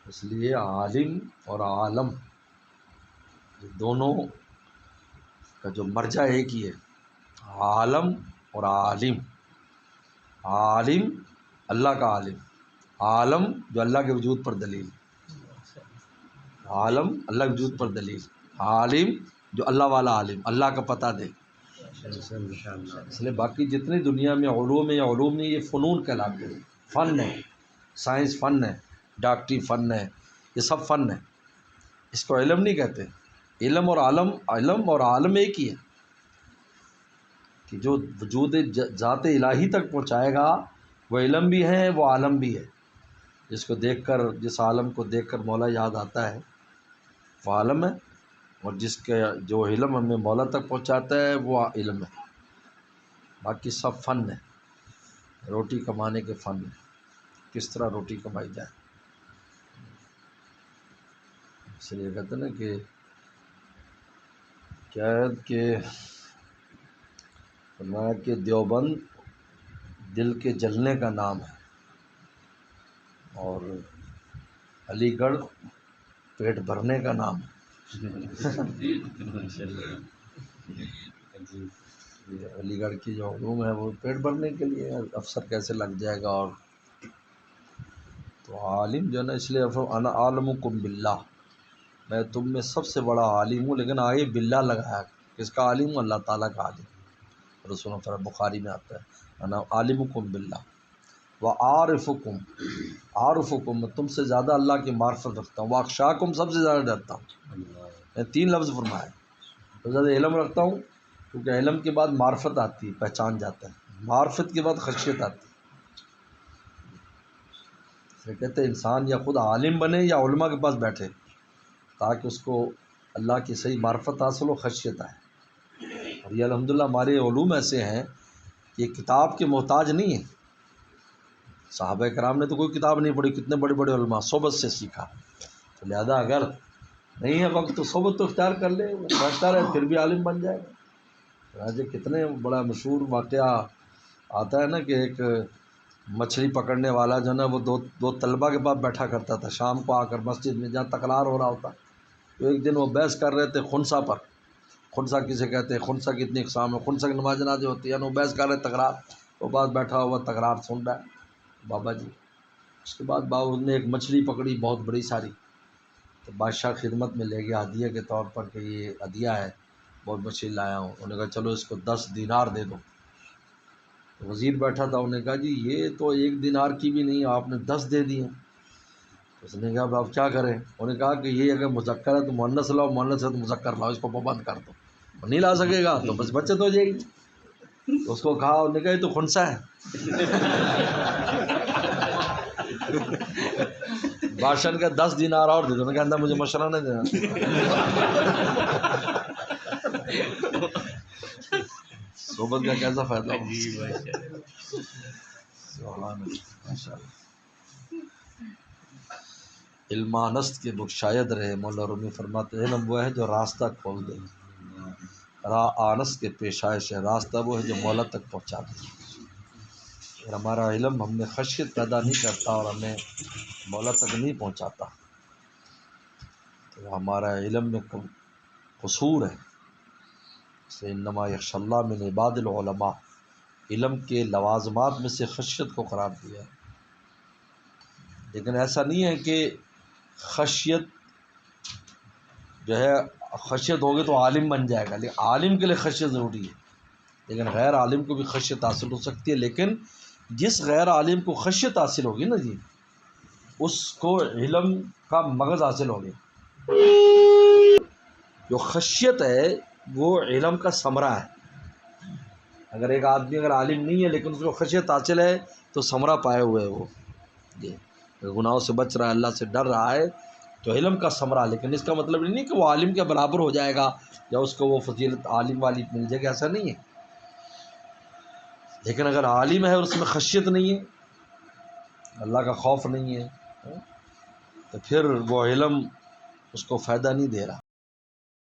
اس لیے عالم اور عالم دونوں کا جو مرجع ایک ہی ہے، عالم اور عالم۔ عالم اللہ کا عالم، عالم جو اللہ کے وجود پر دلیل، عالم اللہ کے وجود پر دلیل، عالم جو اللہ والا عالم، اللہ کا پتہ دے۔ اس لیے باقی جتنی دنیا میں علوم ہے، یہ علوم نہیں، یہ فنون کہلاتے ہیں، فن ہے، سائنس فن ہے، ڈاکٹری فن ہے، یہ سب فن ہے، اس کو علم نہیں کہتے۔ علم اور عالم، علم اور عالم ایک ہی ہے کہ جو وجود ذات الہی تک پہنچائے گا وہ علم بھی ہے، وہ عالم بھی ہے۔ جس کو دیکھ کر، جس عالم کو دیکھ کر مولا یاد آتا ہے وہ عالم ہے، اور جس کے جو علم ہمیں مولا تک پہنچاتا ہے وہ علم ہے۔ باقی سب فن ہے، روٹی کمانے کے فن ہے، کس طرح روٹی کمائی جائے۔ اس لیے کہتے ہیں نا کہ کیا ہے کہ فرمایا کہ دیوبند دل کے جلنے کا نام ہے، اور علی گڑھ پیٹ بھرنے کا نام ہے۔ علی گڑھ کی جو علوم ہے وہ پیٹ بھرنے کے لیے، افسر کیسے لگ جائے گا۔ اور تو عالم جو ہے نا، اس لیے انا عالمکم باللہ، میں تم میں سب سے بڑا عالم ہوں، لیکن آگے باللہ لگایا، کس کا عالم ہوں؟ اللہ تعالیٰ کا عالم۔ رسول اللہ بخاری میں آتا ہے انا عالمکم باللہ وعارفکم، عارفکم میں تم سے زیادہ اللہ کی معرفت رکھتا ہوں، واخشاکم سب سے زیادہ ڈرتا ہوں۔ میں 3 لفظ فرمائے، سب سے زیادہ علم رکھتا ہوں، کیونکہ علم کے بعد معرفت آتی ہے، پہچان جاتا ہے، معرفت کے بعد خشیت آتی ہے۔ یہ کہتے ہیں انسان یا خود عالم بنے یا علماء کے پاس بیٹھے، تاکہ اس کو اللہ کی صحیح معرفت حاصل ہو، خشیت آئے۔ اور یہ الحمدللہ ہمارے علوم ایسے ہیں کہ یہ کتاب کے محتاج نہیں ہیں۔ صحابہ کرام نے تو کوئی کتاب نہیں پڑھی، کتنے بڑے بڑے علماء، صحبت سے سیکھا۔ تو لہذا اگر نہیں ہے وقت تو صحبت تو اختیار کر لے، وہ بیٹھتا رہے پھر بھی عالم بن جائے گا۔ راجہ کتنے بڑا مشہور واقعہ آتا ہے نا کہ ایک مچھلی پکڑنے والا جو ہے نا، وہ دو طلبہ کے پاس بیٹھا کرتا تھا شام کو آ کر مسجد میں، جہاں تکرار ہو رہا ہوتا۔ تو ایک دن وہ بحث کر رہے تھے خنثی پر، خنثی کسے کہتے ہیں، خنثی کی اتنی اقسام ہے، خنثی کی نماز جنازے ہوتی ہے، وہ بحث کر رہے تکرار، وہ بعد بیٹھا ہوا تکرار سن رہا ہے بابا جی۔ اس کے بعد بابا نے ایک مچھلی پکڑی بہت بڑی ساری، تو بادشاہ خدمت میں لے گیا ہدیہ کے طور پر کہ یہ ہدیہ ہے، بہت مچھلی لایا ہوں۔ انہوں نے کہا چلو اس کو 10 دینار دے دو۔ تو وزیر بیٹھا تھا، انہوں نے کہا جی یہ تو 1 دینار کی بھی نہیں، آپ نے 10 دے دی ہیں۔ اس نے کہا اب کیا کریں؟ انہوں نے کہا کہ یہ اگر مذکر ہے تو مؤنث لاؤ، مؤنث ہے تو مذکر لاؤ، اس کو پابند کر دو۔ نہیں لا سکے گا تو بس بچت ہو جائے گی۔ تو اس کو کہا، انہوں نے کہا یہ تو خنثی ہے۔ بادشاہ نے کہا 10 دینار اور دے دو۔ میں کہا مجھے مشورہ نہیں دینا۔ صحبت کا کیسا فائدہ ہو؟ سبحان اللہ، ماشاءاللہ۔ علم انست کے بخشاید رہے، مولا رومی فرماتے ہیں علم وہ ہے جو راستہ کھول دے، راہ آنس کے پیشائش ہے، راستہ وہ ہے جو مولا تک پہنچا دے۔ اگر ہمارا علم ہم میں خشیت پیدا نہیں کرتا اور ہمیں مولا تک نہیں پہنچاتا تو ہمارا علم میں قصور ہے۔ اس لیے انما یخشی اللہ من عباد العلماء، علم کے لوازمات میں سے خشیت کو قرار دیا ہے۔ لیکن ایسا نہیں ہے کہ خشیت جو ہے، خشیت ہوگی تو عالم بن جائے گا، لیکن عالم کے لیے خشیت ضروری ہے، لیکن غیر عالم کو بھی خشیت حاصل ہو سکتی ہے۔ لیکن جس غیر عالم کو خشیت حاصل ہوگی نا جی، اس کو علم کا مغز حاصل ہوگی۔ جو خشیت ہے وہ علم کا ثمرہ ہے۔ اگر ایک آدمی اگر عالم نہیں ہے لیکن اس کو خشیت حاصل ہے تو ثمرہ پائے ہوئے ہے وہ، جی گناہوں سے بچ رہا ہے، اللہ سے ڈر رہا ہے، تو علم کا ثمرہ۔ لیکن اس کا مطلب یہ نہیں کہ وہ عالم کے برابر ہو جائے گا یا اس کو وہ فضیلت عالم والی مل جائے گی، ایسا نہیں ہے۔ لیکن اگر عالم ہے اور اس میں خشیت نہیں ہے، اللہ کا خوف نہیں ہے، تو پھر وہ علم اس کو فائدہ نہیں دے رہا۔